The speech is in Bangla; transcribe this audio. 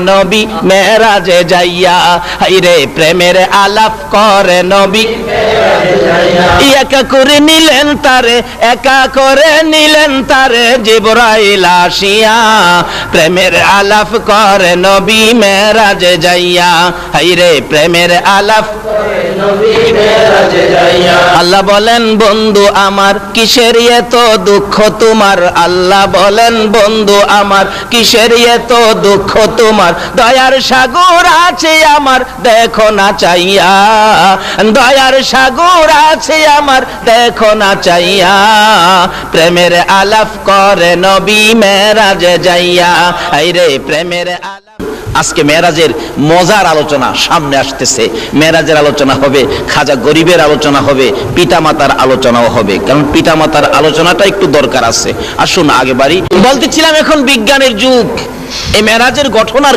নবী মেরাজে যাইয়া, হাইরে প্রেমের আলাপ করে নবী একা করে নিলেন তারে, একা করে নিলেন তারে জিবরাইল আসিয়া, প্রেমের আলাপ করে নবী মেরাজে যাইয়া, হাইরে প্রেমের আলাপ করে নবী মেরাজে যাইয়া। আল্লাহ বলেন বন্ধু আমার কিসের এত দুঃখ তোমার, আল্লাহ বলেন বন্ধু আমার কিসের এত দুঃখ তোমার, দয়ার সাগর আছে আমার দেখো না চাইয়া, দয়ার সাগর আছে আমার দেখো না চাইয়া, প্রেমের আলাপ করে নবী মেরাজে যাইয়া, হাইরে প্রেমের আলাপ। আজকে মেরাজের মজার আলোচনা সামনে আসতেছে, মেরাজের আলোচনা হবে, খাজা গরিবের আলোচনা হবে, পিতামাতার আলোচনাও হবে, কারণ পিতামাতার আলোচনাটা একটু দরকার আছে। আসুন আগে বাড়ি বলতেছিলাম, এখন বিজ্ঞানের যুগ, এই মেরাজের ঘটনার